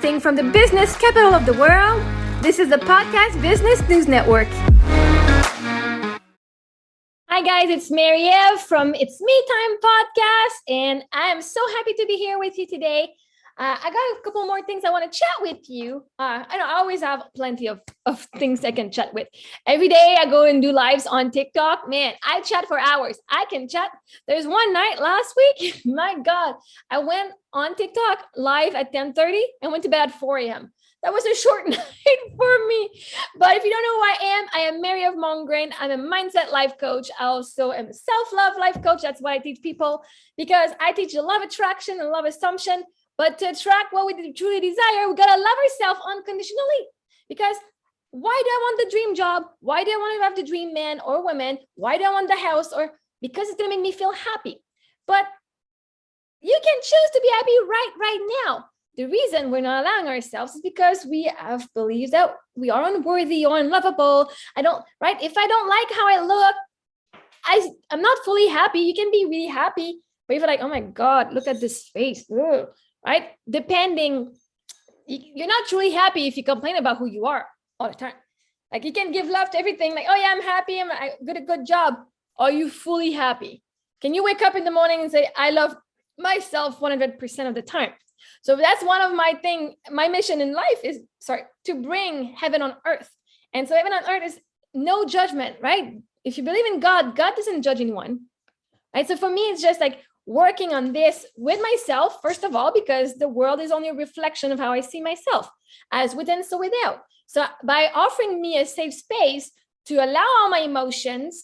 Broadcasting from the business capital of the world, this is the Podcast Business News Network. Hi guys, it's Mary-Eve from It's Me Time podcast, and I am so happy to be here with you today. I got a couple more things I want to chat with you. I always have plenty of things I can chat with. Every day I go and do lives on TikTok. Man, I chat for hours. I can chat. There's one night last week, my God, I went on TikTok live at 10:30 and went to bed at 4 a.m. That was a short night for me. But if you don't know who I am Mary of Mongrain. I'm a mindset life coach. I also am a self-love life coach. That's why I teach people, because I teach the law of attraction and law of assumption. But to attract what we truly desire, we gotta love ourselves unconditionally. Because why do I want the dream job? Why do I want to have the dream man or woman? Why do I want the house? Or because it's gonna make me feel happy. But you can choose to be happy right now. The reason we're not allowing ourselves is because we have beliefs that we are unworthy or unlovable. If I don't like how I look, I'm not fully happy. You can be really happy, but if you're like, oh my God, look at this face. Ugh. Right? You're not truly happy if you complain about who you are all the time. Like you can give love to everything. Like, oh yeah, I'm happy. I did a good job. Are you fully happy? Can you wake up in the morning and say, I love myself 100% of the time? So that's one of my mission in life is, to bring heaven on earth. And so heaven on earth is no judgment, right? If you believe in God, God doesn't judge anyone, right? So for me, it's just like working on this with myself, first of all, because the world is only a reflection of how I see myself, as within, so without. So by offering me a safe space to allow all my emotions,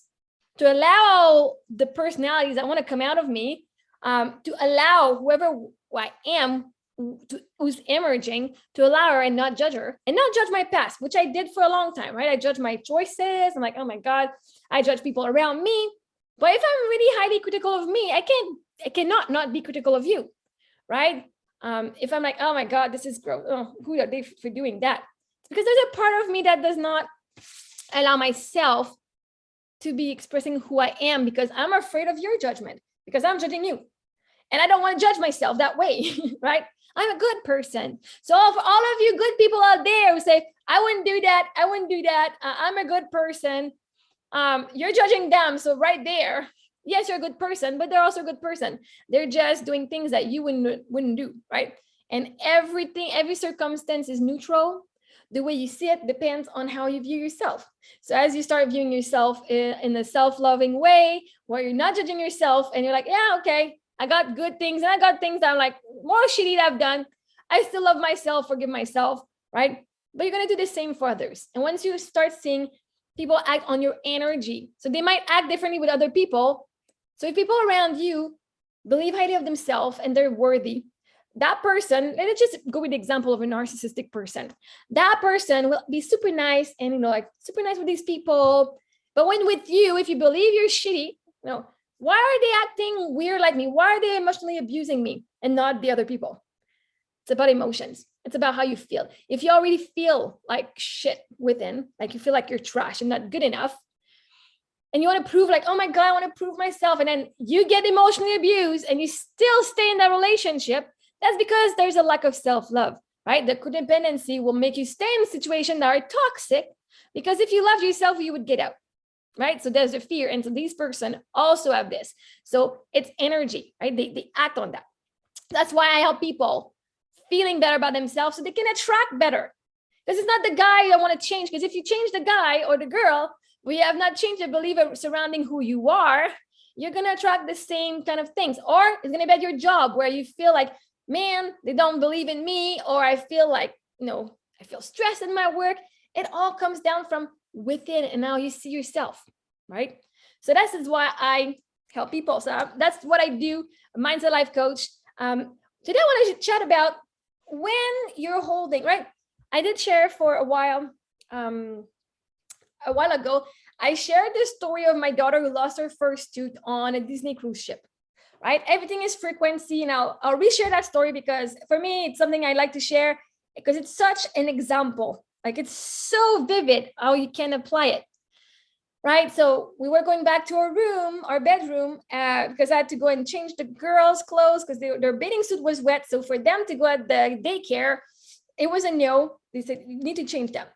to allow the personalities that want to come out of me, to allow whoever I am, who's emerging, to allow her and not judge her, and not judge my past, which I did for a long time, right? I judge my choices. I'm like, oh my God, I judge people around me. But if I'm really highly critical of me, I cannot not be critical of you, right? If I'm like, oh my God, this is gross. Oh, who are they for doing that? It's because there's a part of me that does not allow myself to be expressing who I am, because I'm afraid of your judgment, because I'm judging you. And I don't want to judge myself that way, right? I'm a good person. So for all of you good people out there who say, I wouldn't do that, I'm a good person, you're judging them. So right there, yes, you're a good person, but they're also a good person. They're just doing things that you wouldn't do, right? And every circumstance is neutral. The way you see it depends on how you view yourself. So as you start viewing yourself in a self-loving way, where you're not judging yourself and you're like, yeah, okay, I got good things and I got things that I'm like more shitty that I've done. I still love myself, forgive myself, right? But you're going to do the same for others. And once you start seeing people act on your energy, so they might act differently with other people. So if people around you believe highly of themselves and they're worthy, that person, let's just go with the example of a narcissistic person. That person will be super nice and, super nice with these people. But when with you, if you believe you're shitty, why are they acting weird like me? Why are they emotionally abusing me and not the other people? It's about emotions. It's about how you feel. If you already feel like shit within, like you feel like you're trash and not good enough, and you want to prove like, oh my God, I want to prove myself, and then you get emotionally abused and you still stay in that relationship, that's because there's a lack of self-love, right? The codependency will make you stay in situations that are toxic, because if you loved yourself, you would get out. Right? So there's a fear. And so these person also have this. So it's energy, right? They act on that. That's why I help people feeling better about themselves so they can attract better. Because it's not the guy I want to change. Because if you change the guy or the girl, we have not changed the belief surrounding who you are, you're going to attract the same kind of things. Or it's going to be at your job where you feel like, man, they don't believe in me. Or I feel like, I feel stressed in my work. It all comes down from within, and now you see yourself, right? So this is why I help people. So that's what I do, a mindset life coach. Today I want to chat about when you're holding, right? I did share for a while ago, I shared the story of my daughter who lost her first tooth on a Disney cruise ship, right? Everything is frequency. And I'll reshare that story because for me, it's something I like to share because it's such an example. Like it's so vivid how you can apply it, right? So we were going back to our bedroom, because I had to go and change the girls' clothes because their bathing suit was wet. So for them to go at the daycare, it was a no. They said, you need to change them.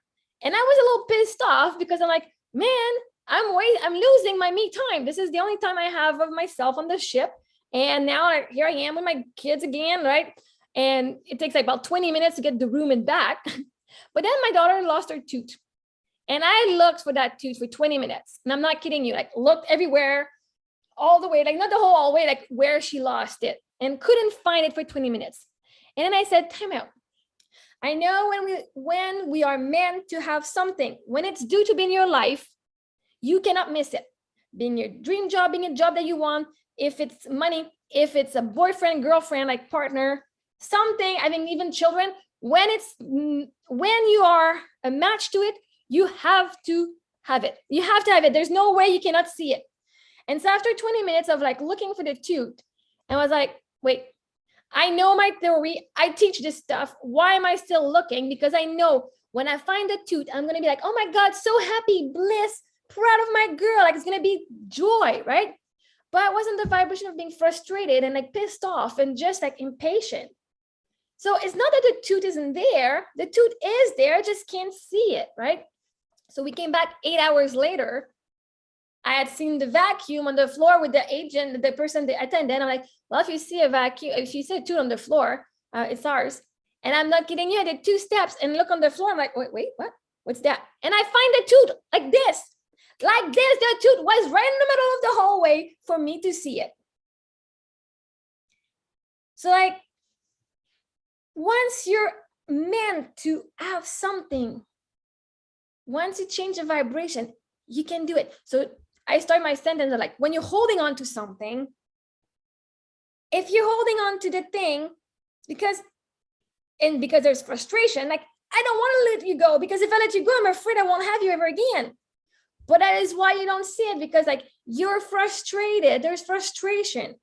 And I was a little pissed off because I'm like, man, I'm losing my me time. This is the only time I have of myself on the ship. And now here I am with my kids again, right? And it takes like about 20 minutes to get the room and back. But then my daughter lost her tooth. And I looked for that tooth for 20 minutes. And I'm not kidding you, like looked everywhere, all the way, like not the whole all the way, like where she lost it, and couldn't find it for 20 minutes. And then I said, time out. I know when we are meant to have something, when it's due to be in your life, you cannot miss it. Being your dream job, being a job that you want, if it's money, if it's a boyfriend, girlfriend, like partner, something, I think even children, when you are a match to it, you have to have it. You have to have it. There's no way you cannot see it. And so after 20 minutes of like looking for the tooth, I was like, wait, I know my theory. I teach this stuff. Why am I still looking? Because I know when I find the tooth, I'm going to be like, oh my God, so happy, bliss, proud of my girl. Like it's going to be joy, right? But it wasn't the vibration of being frustrated and like pissed off and just like impatient. So it's not that the tooth isn't there. The tooth is there, I just can't see it, right? So we came back 8 hours later. I had seen the vacuum on the floor with the agent, the person, the attendant. I'm like, well, if you see a vacuum, if you see a tooth on the floor, it's ours. And I'm not kidding you. I did 2 steps and look on the floor. I'm like, wait, what? What's that? And I find the tooth like this. Like this, the tooth was right in the middle of the hallway for me to see it. So like, once you're meant to have something, once you change the vibration, you can do it. So I start my sentence like, when you're holding on to something, if you're holding on to the thing, because there's frustration, like, I don't want to let you go, because if I let you go, I'm afraid I won't have you ever again. But that is why you don't see it, because like you're frustrated, there's frustration.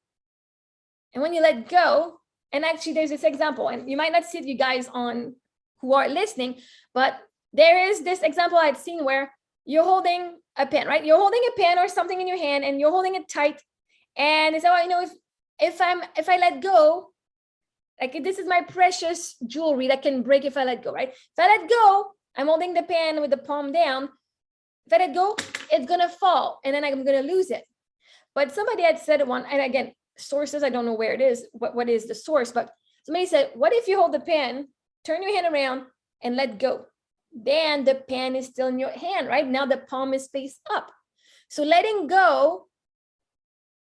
And when you let go, and actually there's this example, and you might not see it, you guys on who are listening, but there is this example I'd seen where you're holding a pen, right? You're holding a pen or something in your hand and you're holding it tight. And it's how I know if I let go, like this is my precious jewelry that can break if I let go, right? If I let go, I'm holding the pen with the palm down. If I let go, it's gonna fall and then I'm gonna lose it. But somebody had said one, and again, sources, I don't know where it is, what is the source, but somebody said, what if you hold the pen, turn your hand around and let go? Then the pen is still in your hand, right? Now the palm is faced up. So letting go,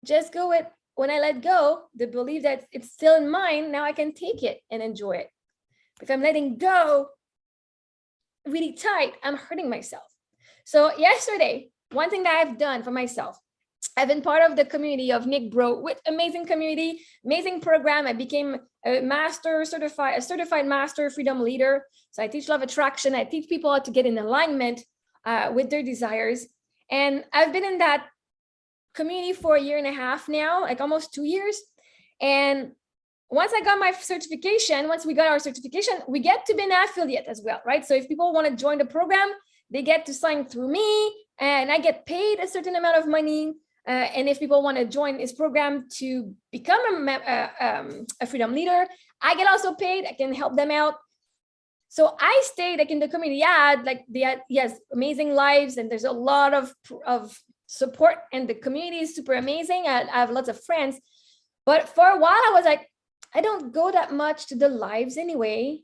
just go with, when I let go, the belief that it's still in mine, now I can take it and enjoy it. If I'm letting go really tight, I'm hurting myself. So yesterday, one thing that I've done for myself, I've been part of the community of Nick Bro, with amazing community, amazing program. I became a certified master freedom leader. So I teach law of attraction. I teach people how to get in alignment with their desires. And I've been in that community for 1.5 years now, like almost 2 years. And once I got my certification, once we got our certification, we get to be an affiliate as well, right? So if people want to join the program, they get to sign through me and I get paid a certain amount of money. And if people want to join this program to become a freedom leader, I get also paid. I can help them out. So I stayed like in the community. Yes, amazing lives, and there's a lot of support, and the community is super amazing. I have lots of friends, but for a while I was like, I don't go that much to the lives anyway.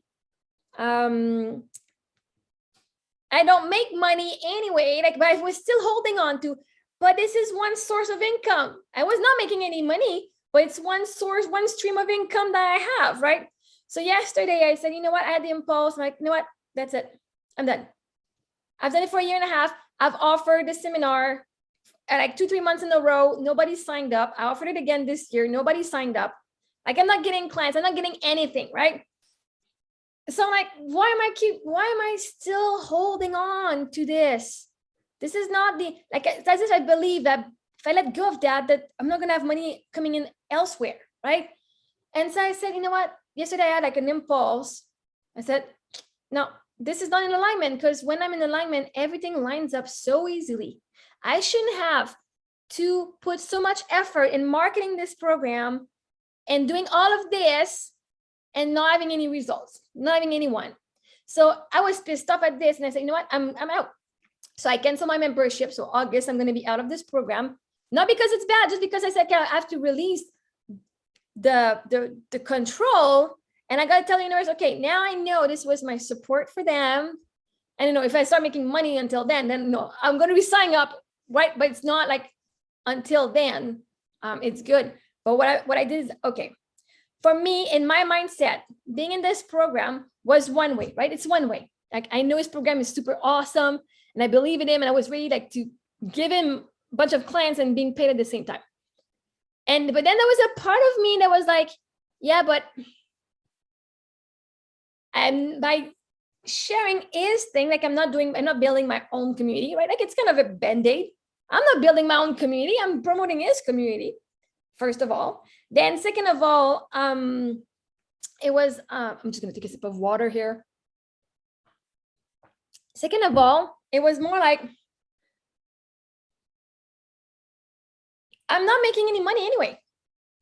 I don't make money anyway. Like, but I was still holding on to. But this is one source of income. I was not making any money, but it's one source, one stream of income that I have, right? So yesterday I said, you know what? I had the impulse. I'm like, you know what? That's it. I'm done. I've done it for 1.5 years. I've offered the seminar like 2-3 months in a row. Nobody signed up. I offered it again this year. Nobody signed up. Like, I'm not getting clients. I'm not getting anything, right? So I'm like, why am I still holding on to this? This is not the, like, as if I believe that if I let go of that I'm not going to have money coming in elsewhere, right? And so I said, you know what? Yesterday I had like an impulse. I said, no, this is not in alignment, because when I'm in alignment, everything lines up so easily. I shouldn't have to put so much effort in marketing this program and doing all of this and not having any results, not having anyone. So I was pissed off at this, and I said, you know what, I'm out. So I canceled my membership. So August, I'm going to be out of this program, not because it's bad, just because I said, okay, I have to release the control. And I got to tell the universe, okay, now I know this was my support for them. And, you know, if I start making money until then no, I'm going to be signing up, right? But it's not like until then, it's good. But what I did is, okay, for me, in my mindset, being in this program was one way, right? It's one way. Like, I know his program is super awesome, and I believe in him, and I was ready like to give him a bunch of clients and being paid at the same time. But then there was a part of me that was like, yeah, but by sharing his thing, like I'm not building my own community, right? Like, it's kind of a band-aid. I'm not building my own community. I'm promoting his community, first of all. Then second of all, it was, I'm just going to take a sip of water here. Second of all, it was more like, I'm not making any money anyway.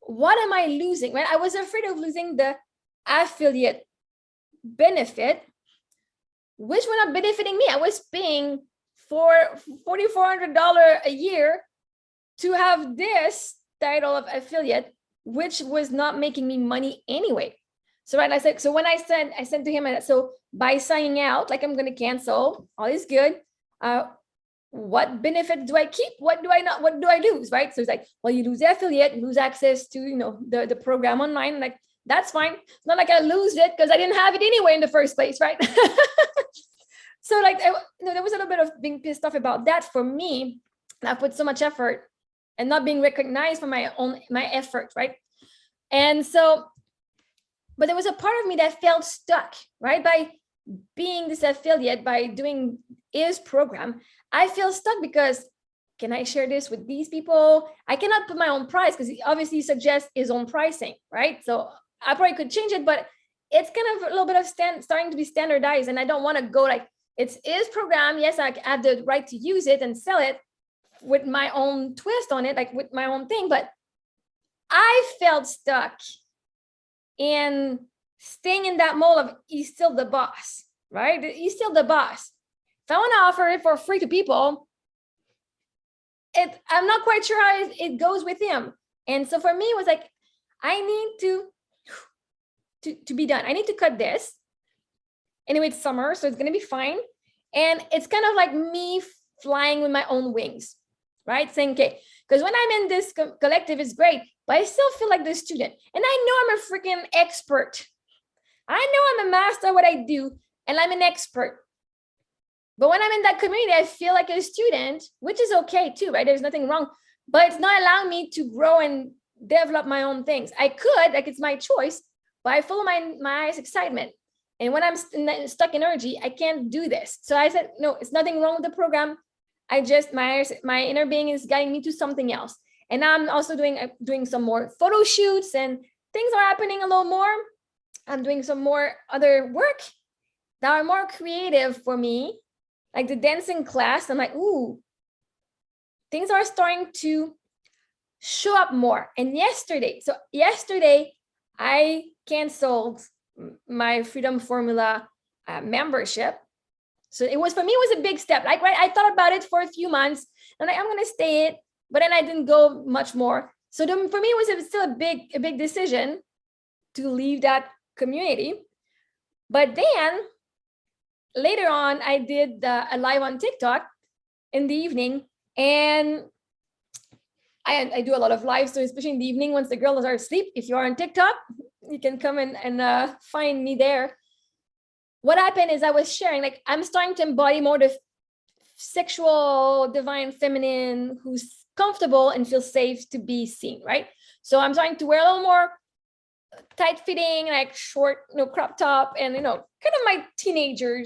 What am I losing? Right? I was afraid of losing the affiliate benefit, which were not benefiting me. I was paying for $4,400 a year to have this title of affiliate, which was not making me money anyway. So right, I said, so when I sent to him, so by signing out, like, I'm going to cancel, all is good. What benefit do I keep? What do I not? What do I lose? Right? So it's like, well, you lose the affiliate, you lose access to, you know, the program online. Like, that's fine. It's not like I lose it because I didn't have it anyway in the first place, right? So like, there was a little bit of being pissed off about that for me. I put so much effort and not being recognized for my effort, right? And so, but there was a part of me that felt stuck, right? By being this affiliate, by doing his program, I feel stuck because, can I share this with these people? I cannot put my own price because he obviously suggests his own pricing, right? So I probably could change it, but it's kind of a little bit of starting to be standardized. And I don't want to go like, it's his program. Yes, I have the right to use it and sell it with my own twist on it, like with my own thing. But I felt stuck in staying in that mold of, he's still the boss, right? He's still the boss. If I want to offer it for free to people, I'm not quite sure how it goes with him. And so for me, it was like, I need to be done. I need to cut this. Anyway, it's summer, so it's going to be fine. And it's kind of like me flying with my own wings, right? Saying, okay, because when I'm in this collective, it's great, but I still feel like the student. And I know I'm a freaking expert. I know I'm a master at what I do, and I'm an expert. But when I'm in that community, I feel like a student, which is okay too, right? There's nothing wrong, but it's not allowing me to grow and develop my own things. I could, like, it's my choice, but I follow my excitement. And when I'm stuck in energy, I can't do this. So I said, no, it's nothing wrong with the program. I just, my inner being is guiding me to something else. And now I'm also doing some more photo shoots, and things are happening a little more. I'm doing some more other work that are more creative for me, like the dancing class. I'm like, ooh, things are starting to show up more. And yesterday I canceled my Freedom Formula membership. So it was, for me, it was a big step. Like, right, I thought about it for a few months, and I'm going to stay it, but then I didn't go much more. So for me, it was still a big decision to leave that community. But then later on, I did a live on TikTok in the evening, and I do a lot of lives, so especially in the evening once the girls are asleep. If you are on TikTok, you can come and find me there. What happened is I was sharing, like, I'm starting to embody more the sexual, divine feminine who's comfortable and feels safe to be seen, right? So I'm starting to wear a little more tight fitting, like short, crop top, and, kind of my teenager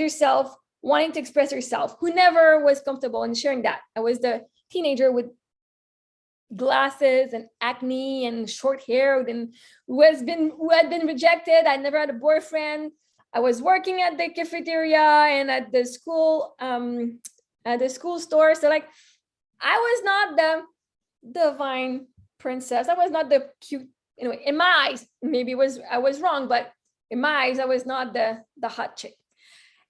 self wanting to express herself, who never was comfortable in sharing that. I was the teenager with glasses and acne and short hair, and who had been rejected. I never had a boyfriend. I was working at the cafeteria and at the school store. So, like, I was not the divine princess. I was not the cute, in my eyes. Maybe I was wrong, but in my eyes, I was not the hot chick.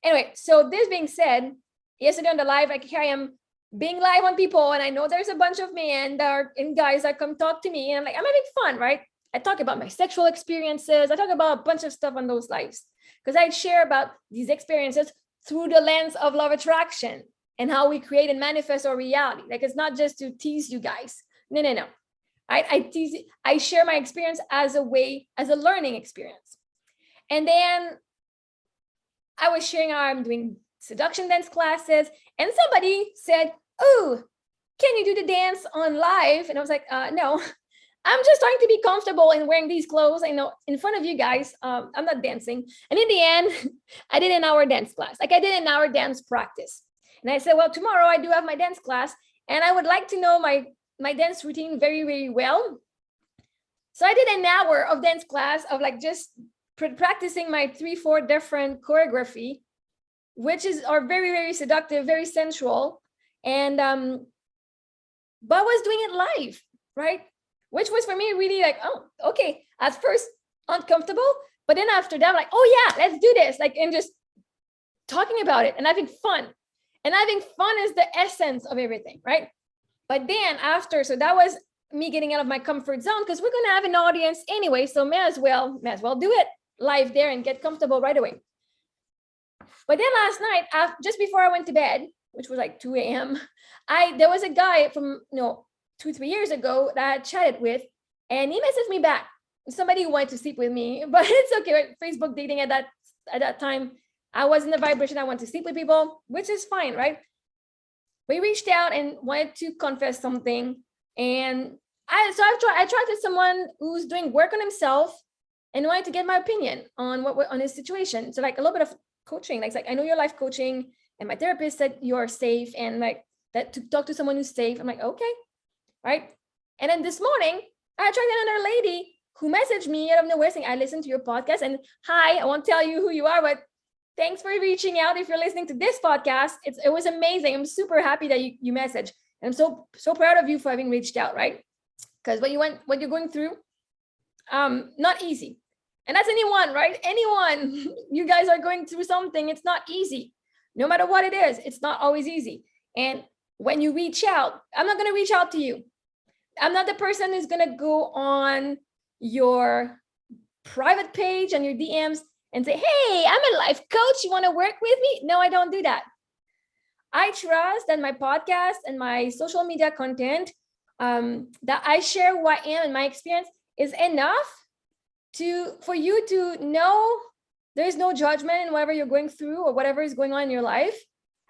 Anyway, so this being said, yesterday on the live, like here I am being live on people, and I know there's a bunch of men and guys that come talk to me, and I'm like, I'm having fun, right? I talk about my sexual experiences. I talk about a bunch of stuff on those lives because I share about these experiences through the lens of law of attraction and how we create and manifest our reality. Like, it's not just to tease you guys. No. I share my experience as a learning experience. And then I was sharing how I'm doing seduction dance classes, and somebody said, "Oh, can you do the dance on live?" And I was like, "No, I'm just trying to be comfortable in wearing these clothes. I know in front of you guys, I'm not dancing." And in the end, I did an hour dance class. Like I did an hour dance practice. And I said, well, tomorrow I do have my dance class, and I would like to know my dance routine very, very well. So I did an hour of dance class of like just practicing my 3-4 different choreography, which are very, very seductive, very sensual. And but I was doing it live, right? Which was for me really like, oh, okay. At first uncomfortable, but then after that, I'm like, oh yeah, let's do this. Like, and just talking about it and having fun. And having fun is the essence of everything, right? But then after, so that was me getting out of my comfort zone, because we're gonna have an audience anyway, so may as well do it live there and get comfortable right away. But then last night, just before I went to bed, which was like 2 a.m., there was a guy from 2-3 years ago that I had chatted with, and he messaged me back. Somebody who wanted to sleep with me, but it's okay. Right? Facebook dating at that time, I was in the vibration. I want to sleep with people, which is fine, right? We reached out and wanted to confess something, and I tried to someone who's doing work on himself and wanted to get my opinion on on his situation. So like a little bit of coaching, like I know your life coaching, and my therapist said you're safe, and like that to talk to someone who's safe. I'm like, okay, right. And then this morning, I tried another lady who messaged me out of nowhere saying, I listened to your podcast, and hi, I won't tell you who you are, but thanks for reaching out. If you're listening to this podcast, it was amazing. I'm super happy that you messaged. And I'm so proud of you for having reached out, right? Because what you're going through, not easy. And that's anyone, right? Anyone, you guys are going through something. It's not easy. No matter what it is, it's not always easy. And when you reach out, I'm not going to reach out to you. I'm not the person who's going to go on your private page and your DMs and say, hey, I'm a life coach. You want to work with me? No, I don't do that. I trust that my podcast and my social media content that I share who I am and my experience is enough for you to know there's no judgment in whatever you're going through or whatever is going on in your life.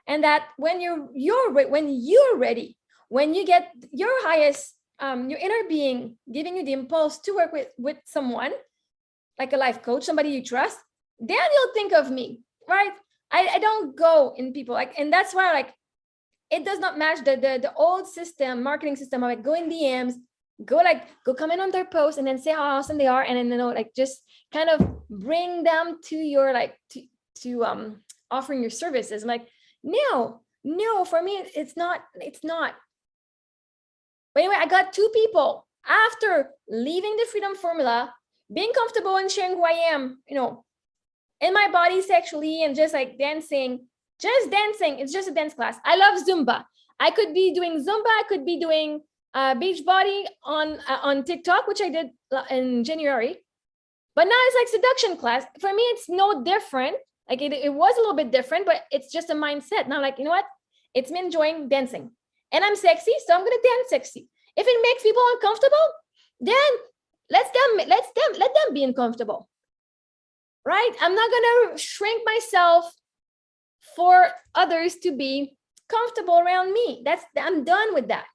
And that when you're ready, when you get your highest, your inner being giving you the impulse to work with someone, like a life coach, somebody you trust, then you'll think of me, right? I don't go in people like, and that's why like it does not match the old system, marketing system of like go in DMs, go comment on their posts and then say how awesome they are, and then like just kind of bring them to your like to offering your services. I'm like, no, for me it's not. But anyway, I got 2 people after leaving the Freedom Formula, being comfortable and sharing who I am, in my body sexually, and just like dancing. It's just a dance class. I love Zumba. I could be doing Zumba. I could be doing Beachbody on TikTok, which I did in January. But now it's like seduction class. For me, it's no different. Like it was a little bit different, but it's just a mindset. Now, like, you know what? It's me enjoying dancing. And I'm sexy, so I'm gonna dance sexy. If it makes people uncomfortable, then let them be uncomfortable. Right? I'm not gonna shrink myself for others to be comfortable around me. I'm done with that.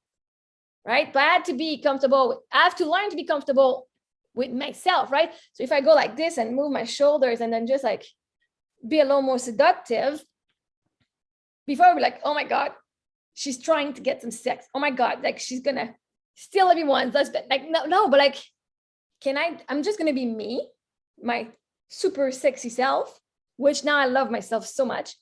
Right? But I had to be comfortable. I have to learn to be comfortable with myself, right? So if I go like this and move my shoulders and then just like be a little more seductive, before I'd be like, oh my God, she's trying to get some sex. Oh my God, like she's gonna steal everyone's husband. Like, no, but like, I'm just gonna be me, my super sexy self, which now I love myself so much.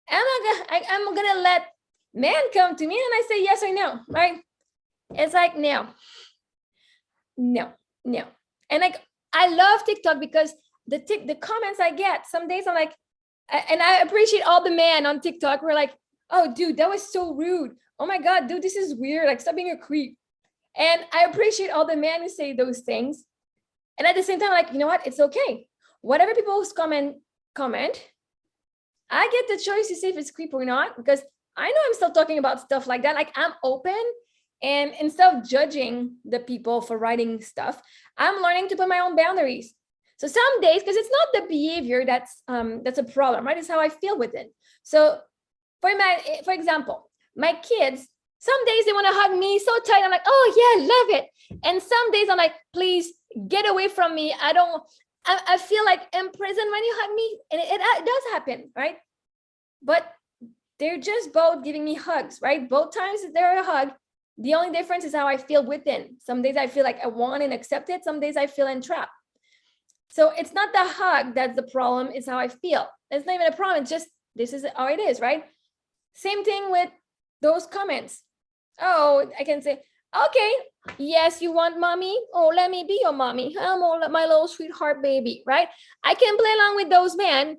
I'm gonna let men come to me and I say yes or no, right? It's like, no. And like, I love TikTok because the comments I get, some days I'm like, and I appreciate all the men on TikTok who are like, oh, dude, that was so rude. Oh my God, dude, this is weird. Like, stop being a creep. And I appreciate all the men who say those things. And at the same time, like, you know what? It's okay. Whatever people's comment, I get the choice to see if it's creep or not, because I know I'm still talking about stuff like that. Like, I'm open. And instead of judging the people for writing stuff, I'm learning to put my own boundaries. So some days, because it's not the behavior that's a problem, right? It's how I feel with it. So for example, my kids, some days they want to hug me so tight. I'm like, oh yeah, love it. And some days I'm like, please get away from me. I feel like imprisoned when you hug me. And it does happen, right? But they're just both giving me hugs, right? Both times they're a hug. The only difference is how I feel within. Some days I feel like I want and accept it. Some days I feel entrapped. So it's not the hug that's the problem, it's how I feel. It's not even a problem, it's just, this is how it is, right? Same thing with those comments. Oh, I can say, okay, yes, you want mommy? Oh, let me be your mommy. I'm my little sweetheart baby, right? I can play along with those men,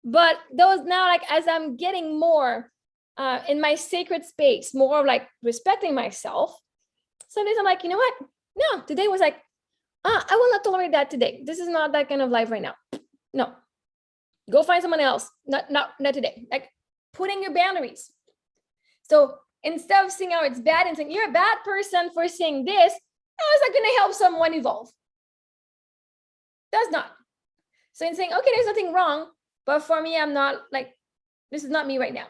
but those now, like, as I'm getting more in my sacred space, more of like respecting myself, some days I'm like, you know what? No, today was like, I will not tolerate that today. This is not that kind of life right now. No, go find someone else. Not today. Like, putting your boundaries. So instead of seeing how it's bad and saying you're a bad person for saying this, how is that going to help someone evolve? Does not. So in saying, okay, there's nothing wrong, but for me, I'm not, like, this is not me right now.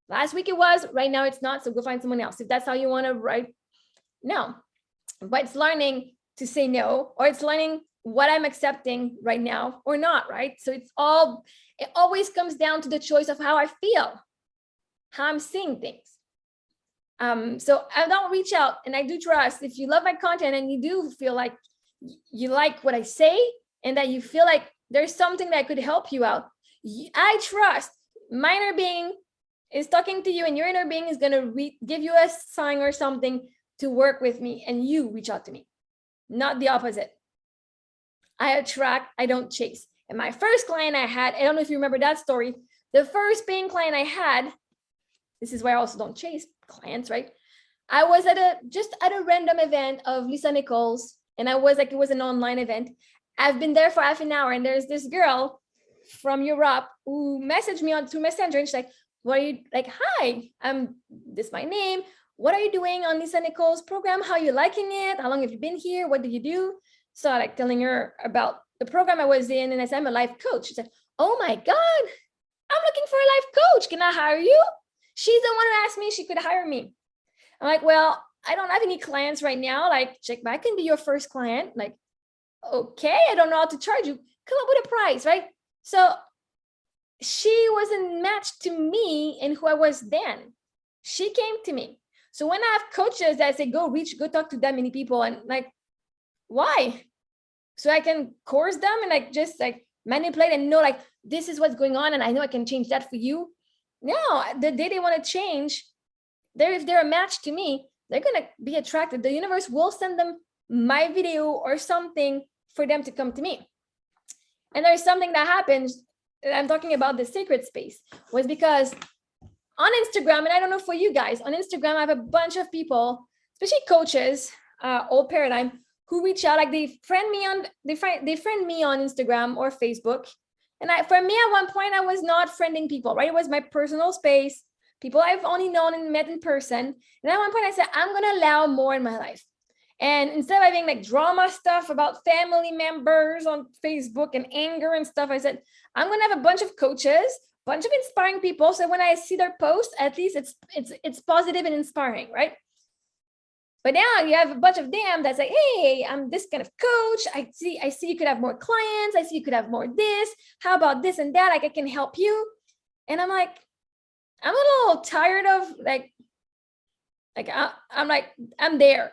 Last week it was, right now it's not. So go find someone else. If that's how you want to write, no. But it's learning to say no, or it's learning what I'm accepting right now or not, right? So it always comes down to the choice of how I feel, how I'm seeing things. So I don't reach out, and I do trust, if you love my content and you do feel like you like what I say and that you feel like there's something that could help you out, I trust my inner being is talking to you, and your inner being is going to give you a sign or something to work with me, and you reach out to me, not the opposite. I attract, I don't chase. And my first client I had, I don't know if you remember that story, the first paying client I had, this is why I also don't chase clients, right? I was at a random event of Lisa Nichols, and I was like, it was an online event. I've been there for half an hour, and there's this girl from Europe who messaged me on through Messenger, and she's like, what are you, like, hi, this is my name. What are you doing on Lisa Nichols' program? How are you liking it? How long have you been here? What do you do? So I like telling her about the program I was in, and I said, I'm a life coach. She said, oh my God, I'm looking for a life coach. Can I hire you? She's the one who asked me if she could hire me. I'm like, well, I don't have any clients right now. Like, check back, I can be your first client. Like, okay, I don't know how to charge you. Come up with a price, right? So she wasn't matched to me and who I was then. She came to me. So when I have coaches that say, go talk to that many people, and like, why? So I can course them and like just like manipulate and know like this is what's going on, and I know I can change that for you. No, the day they want to change, if they're a match to me, they're gonna be attracted. The universe will send them my video or something for them to come to me. And there's something that happens, I'm talking about the sacred space, was because on Instagram, and I don't know for you guys, on Instagram, I have a bunch of people, especially coaches, old paradigm, who reach out, like they friend me on Instagram or Facebook. And for me, at one point, I was not friending people, right? It was my personal space, people I've only known and met in person. And at one point I said, I'm going to allow more in my life. And instead of having like drama stuff about family members on Facebook and anger and stuff, I said, I'm going to have a bunch of coaches, bunch of inspiring people. So when I see their posts, at least it's positive and inspiring, right? But now you have a bunch of them that say, hey, I'm this kind of coach. I see you could have more clients. I see you could have more this. How about this and that? Like, I can help you. And I'm like, I'm a little tired of I'm there.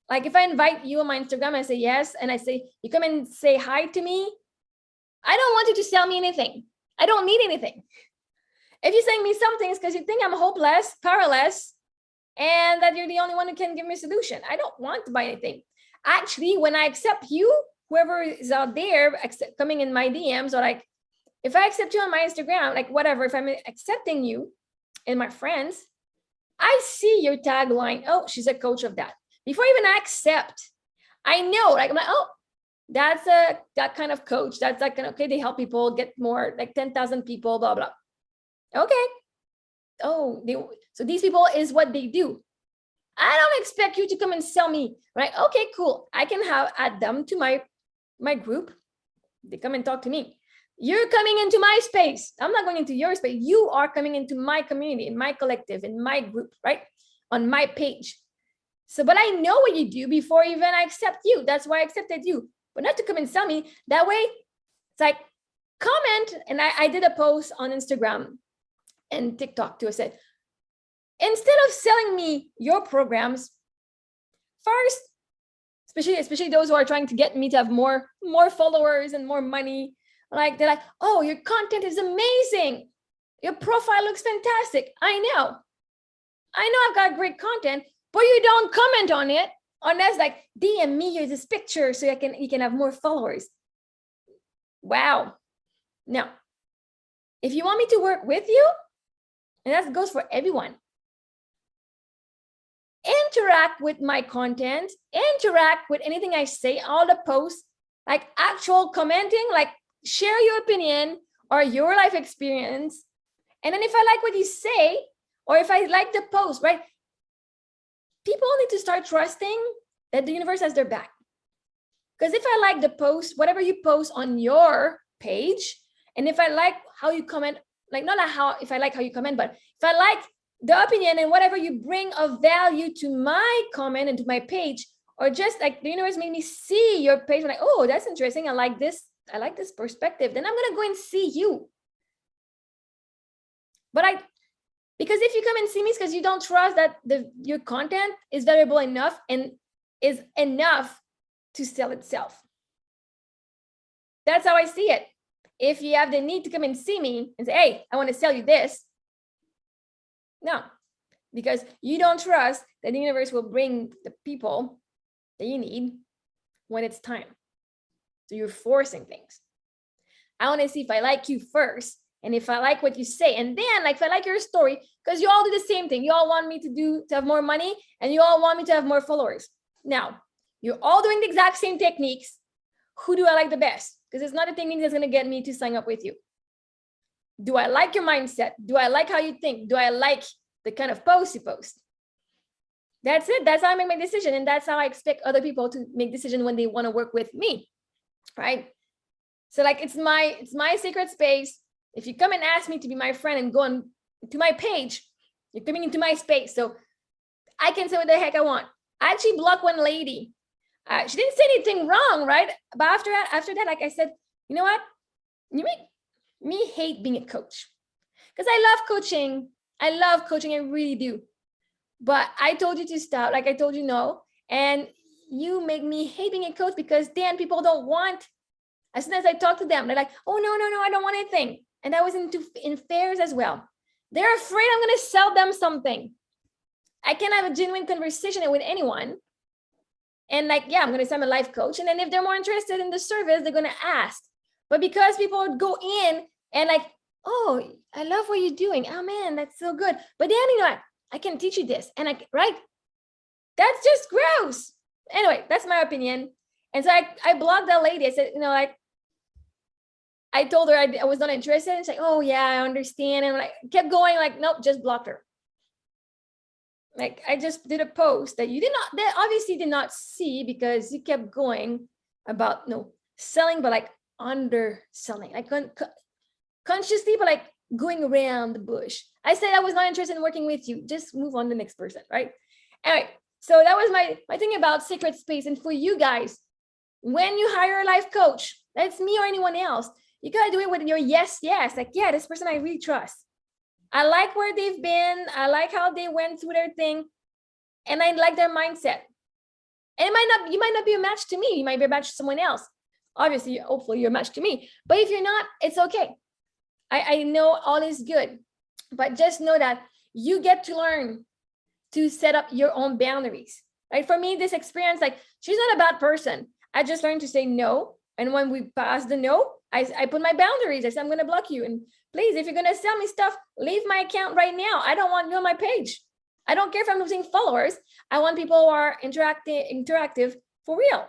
Like, if I invite you on my Instagram, I say yes, and I say, you come and say hi to me, I don't want you to sell me anything. I don't need anything. If you're saying me something, it's because you think I'm hopeless, powerless, and that you're the only one who can give me a solution. I don't want to buy anything. Actually, when I accept you, whoever is out there coming in my DMs, or like, if I accept you on my Instagram, like whatever, if I'm accepting you and my friends, I see your tagline. Oh, she's a coach of that. Before even I accept, I know, like, I'm like, oh, that's that kind of coach. That's like, okay, they help people get more, like 10,000 people, blah, blah. Okay. Oh, so these people is what they do. I don't expect you to come and sell me, right? Okay, cool. I can add them to my group. They come and talk to me. You're coming into my space. I'm not going into your space. You are coming into my community, in my collective, in my group, right? On my page. So, but I know what you do before even I accept you. That's why I accepted you, but not to come and sell me. That way, it's like, comment. And I did a post on Instagram and TikTok too. I said, instead of selling me your programs, first, especially those who are trying to get me to have more followers and more money, like they're like, oh, your content is amazing. Your profile looks fantastic. I know I've got great content, but you don't comment on it unless like DM me, here's this picture so you can have more followers. Wow. Now, if you want me to work with you, and that goes for everyone, interact with my content, interact with anything I say, all the posts, like actual commenting, like share your opinion or your life experience. And then if I like what you say, or if I like the post, right? People need to start trusting that the universe has their back. Because if I like the post, whatever you post on your page, and if I like how you comment, like not how, if I like how you comment, but if I like the opinion and whatever you bring of value to my comment and to my page, or just like the universe made me see your page, like, oh, that's interesting. I like this perspective. Then I'm going to go and see you. But because if you come and see me, it's because you don't trust that your content is valuable enough and is enough to sell itself. That's how I see it. If you have the need to come and see me and say, hey, I want to sell you this. No, because you don't trust that the universe will bring the people that you need when it's time. So you're forcing things. I want to see if I like you first, and if I like what you say, and then like if I like your story, because you all do the same thing. You all want me to have more money, and you all want me to have more followers. Now, you're all doing the exact same techniques. Who do I like the best? Because it's not a technique that's going to get me to sign up with you. Do I like your mindset? Do I like how you think? Do I like the kind of post you post? That's it. That's how I make my decision. And that's how I expect other people to make decisions when they want to work with me, right? So like, it's my sacred space. If you come and ask me to be my friend and go on to my page, you're coming into my space. So I can say what the heck I want. I actually blocked one lady. She didn't say anything wrong, right? But after that, like I said, you know what? You make me hate being a coach, because I love coaching. I really do. But I told you to stop, like I told you no. And you make me hate being a coach, because then people don't want, as soon as I talk to them, they're like, oh, no, I don't want anything. And I was in fairs as well. They're afraid I'm going to sell them something. I can have a genuine conversation with anyone. And like, yeah, I'm going to say I'm a life coach. And then if they're more interested in the service, they're going to ask. But because people would go in and like, oh, I love what you're doing. Oh man, that's so good. But then, you know what? I can teach you this. And right? That's just gross. Anyway, that's my opinion. And so I blocked that lady. I said, you know, like, I told her I was not interested. And she's like, oh yeah, I understand. And like kept going, like, nope, just blocked her. Like I just did a post that that obviously did not see, because you kept going about selling, but like underselling, like consciously, but like going around the bush. I said I was not interested in working with you. Just move on to the next person, right? Anyway, so that was my thing about sacred space. And for you guys, when you hire a life coach, that's me or anyone else, you gotta do it with your yes. Like, yeah, this person I really trust. I like where they've been. I like how they went through their thing. And I like their mindset. And you might not be a match to me. You might be a match to someone else. Obviously, hopefully you're a match to me. But if you're not, it's okay. I know all is good. But just know that you get to learn to set up your own boundaries. Right? For me, this experience, like, she's not a bad person. I just learned to say no. And when we pass the no, I put my boundaries. I said, I'm going to block you. And please, if you're going to sell me stuff, leave my account right now. I don't want you on my page. I don't care if I'm losing followers. I want people who are interactive for real.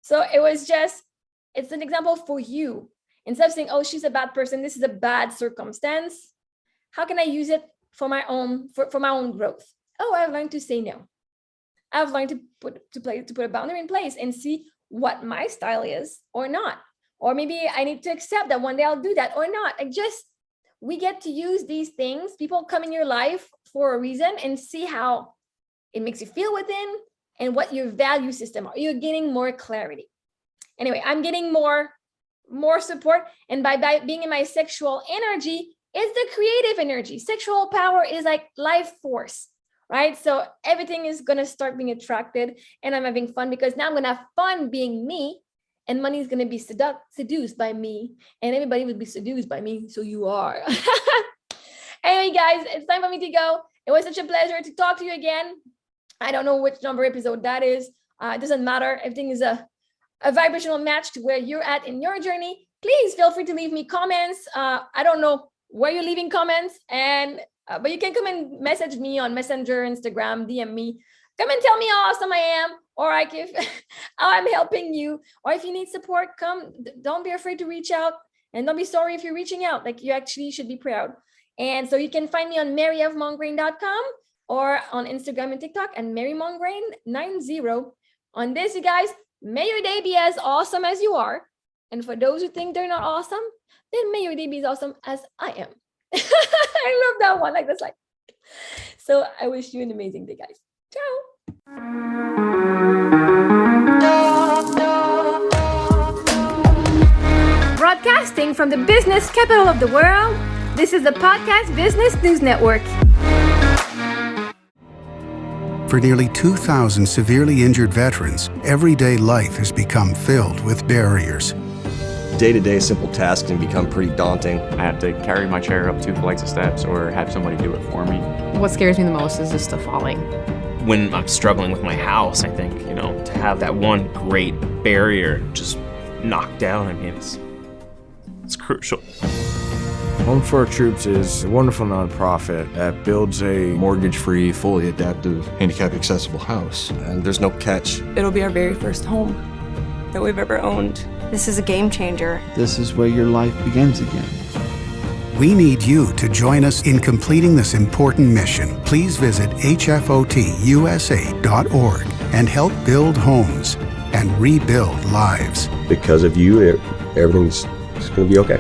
So it was just, it's an example for you. Instead of saying, oh, she's a bad person, this is a bad circumstance, how can I use it for my own growth? Oh, I've learned to say no. I've learned to put a boundary in place and see what my style is or not. Or maybe I need to accept that one day I'll do that or not. We get to use these things. People come in your life for a reason and see how it makes you feel within and what your value system are. You're getting more clarity. Anyway, I'm getting more support. And by being in my sexual energy, it's the creative energy. Sexual power is like life force, right? So everything is going to start being attracted, and I'm having fun because now I'm going to have fun being me, and money is going to be seduced by me, and everybody will be seduced by me. So you are. Anyway, guys, it's time for me to go. It was such a pleasure to talk to you again. I don't know which number episode that is. It doesn't matter. Everything is a vibrational match to where you're at in your journey. Please feel free to leave me comments. I don't know where you're leaving comments, but you can come and message me on Messenger, Instagram, DM me. Come and tell me how awesome I am, or how I'm helping you. Or if you need support, don't be afraid to reach out, and don't be sorry if you're reaching out. Like, you actually should be proud. And so you can find me on maryofmongrain.com or on Instagram and TikTok and marymongrain90. On this, you guys, may your day be as awesome as you are. And for those who think they're not awesome, then may your day be as awesome as I am. I love that one. So I wish you an amazing day, guys. Ciao. Broadcasting from the business capital of the world, this is the Podcast Business News Network. For nearly 2,000 severely injured veterans, everyday life has become filled with barriers. Day-to-day simple tasks can become pretty daunting. I have to carry my chair up 2 flights of steps or have somebody do it for me. What scares me the most is just the falling. When I'm struggling with my house, I think, to have that one great barrier just knocked down, it's crucial. Home for Our Troops is a wonderful nonprofit that builds a mortgage-free, fully adaptive, handicap-accessible house. And there's no catch. It'll be our very first home that we've ever owned. This is a game changer. This is where your life begins again. We need you to join us in completing this important mission. Please visit hfotusa.org and help build homes and rebuild lives. Because of you, everything's going to be okay.